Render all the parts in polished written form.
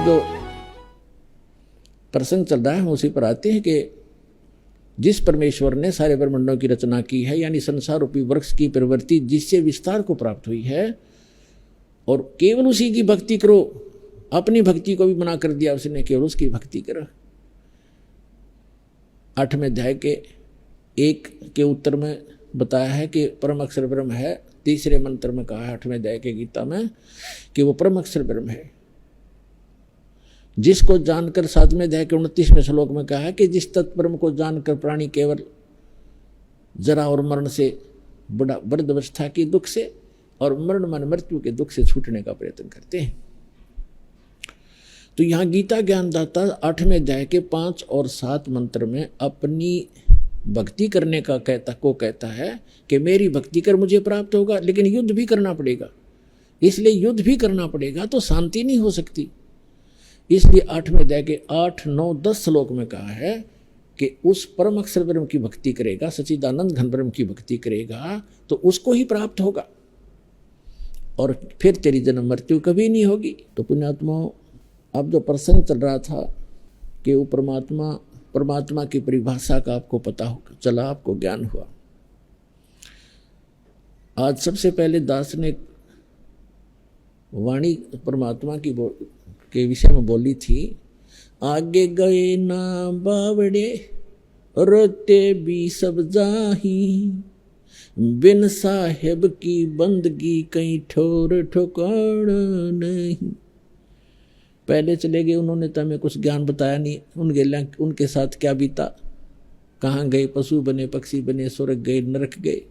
अब जो प्रसंग चल रहा है उसी पर आते हैं कि जिस परमेश्वर ने सारे ब्रह्मांडों की रचना की है, यानी संसार रूपी वृक्ष की प्रवृत्ति जिससे विस्तार को प्राप्त हुई है, और केवल उसी की भक्ति करो, अपनी भक्ति को भी मना कर दिया उसने, केवल उसकी भक्ति करो। 8वें अध्याय के 1 के उत्तर में बताया है कि परम अक्षर ब्रह्म है। तीसरे मंत्र में कहा है 8वें अध्याय के गीता में कि वो परम अक्षर ब्रह्म है, जिसको जानकर 7वें अध्याय के 29वें श्लोक में कहा है कि जिस तत्परम को जानकर प्राणी केवल जरा और मरण से बड़ा वृद्धावस्था के दुख से और मरण मन मृत्यु के दुख से छूटने का प्रयत्न करते हैं। तो यहाँ गीता ज्ञानदाता 8वें अध्याय के 5 और 7 मंत्र में अपनी भक्ति करने का कहता है कि मेरी भक्ति कर मुझे प्राप्त होगा, लेकिन युद्ध भी करना पड़ेगा। इसलिए युद्ध भी करना पड़ेगा तो शांति नहीं हो सकती। इसलिए 8वें अध्याय के 8, 9, 10 श्लोक में कहा है कि उस परम अक्षर ब्रह्म की भक्ति करेगा, सच्चिदानंद घन ब्रह्म की भक्ति करेगा तो उसको ही प्राप्त होगा और फिर तेरी जन्म मृत्यु कभी नहीं होगी। तो पुण्यात्माओं, अब जो प्रसंग चल रहा था कि वो परमात्मा की परिभाषा का आपको पता होगा, चला, आपको ज्ञान हुआ। आज सबसे पहले दास ने वाणी परमात्मा की के विषय में बोली थी, आगे गए ना बावड़े रोते भी सब जाही, बिन साहेब की बंदगी कहीं ठोर ठिकाना नहीं। पहले चले गए, उन्होंने तो हमें कुछ ज्ञान बताया नहीं, उनके साथ क्या बीता, कहाँ गए, पशु बने, पक्षी बने, स्वर्ग गए, नरक गए,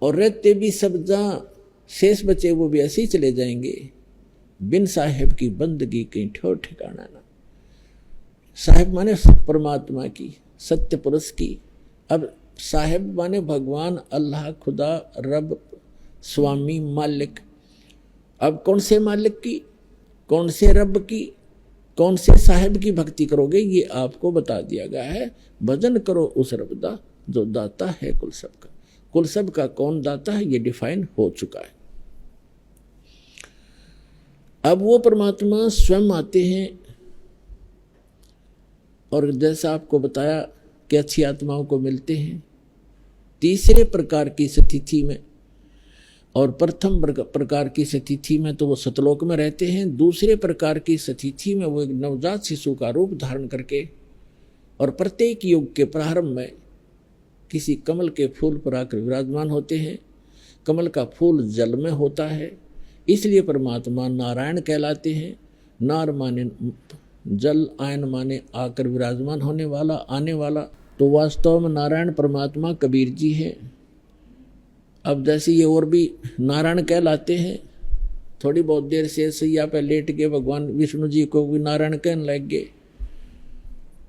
और रहते भी सब जहाँ शेष बचे वो भी ऐसे ही चले जाएंगे। बिन साहेब की बंदगी कहीं ठोर ठिकाना ना। साहेब माने परमात्मा की, सत्य पुरुष की। अब साहेब माने भगवान, अल्लाह, खुदा, रब, स्वामी, मालिक। अब कौन से मालिक की, कौन से रब की, कौन से साहेब की भक्ति करोगे, ये आपको बता दिया गया है। भजन करो उस रब दा जो दाता है कुल सब का। कुल सब का कौन दाता है ये डिफाइन हो चुका है। अब वो परमात्मा स्वयं आते हैं और जैसा आपको बताया कि अच्छी आत्माओं को मिलते हैं तीसरे प्रकार की स्थिति में, और प्रथम प्रकार की स्थिति में तो वो सतलोक में रहते हैं। दूसरे प्रकार की स्थिति में वो एक नवजात शिशु का रूप धारण करके और प्रत्येक युग के प्रारंभ में किसी कमल के फूल पर आकर विराजमान होते हैं। कमल का फूल जल में होता है, इसलिए परमात्मा नारायण कहलाते हैं। नार माने जल, आयन माने आकर विराजमान होने वाला, आने वाला। तो वास्तव में नारायण परमात्मा कबीर जी हैं। अब जैसे ये और भी नारायण कहलाते हैं, थोड़ी बहुत देर से सैया पे लेट के भगवान विष्णु जी को भी नारायण कहने लग गए।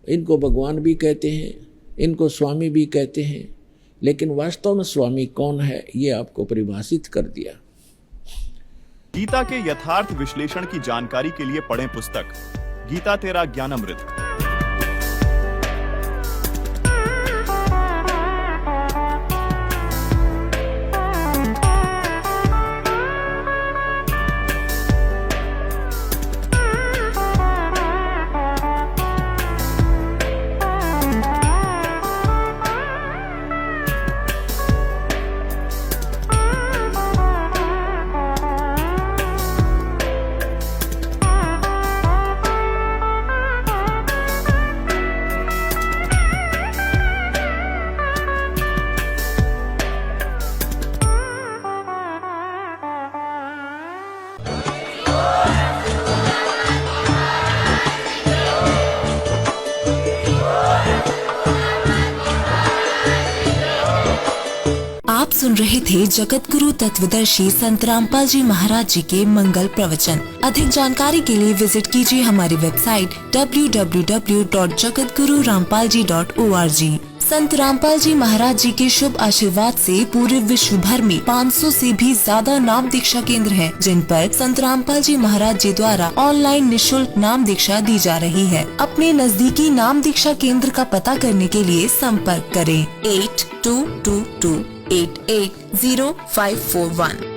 इनको भगवान भी कहते हैं, इनको स्वामी भी कहते हैं, लेकिन वास्तव में स्वामी कौन है ये आपको परिभाषित कर दिया। गीता के यथार्थ विश्लेषण की जानकारी के लिए पढ़ें पुस्तक गीता तेरा ज्ञानामृत। आप सुन रहे थे जगत गुरु तत्वदर्शी संत रामपाल जी महाराज जी के मंगल प्रवचन। अधिक जानकारी के लिए विजिट कीजिए हमारी वेबसाइट www.jagatgururampalji.org। संत रामपाल जी महाराज जी के शुभ आशीर्वाद से पूरे विश्व भर में 500 से भी ज्यादा नाम दीक्षा केंद्र हैं, जिन पर संत रामपाल जी महाराज जी द्वारा ऑनलाइन निशुल्क नाम दीक्षा दी जा रही है। अपने नजदीकी नाम दीक्षा केंद्र का पता करने के लिए संपर्क करें 8222880541।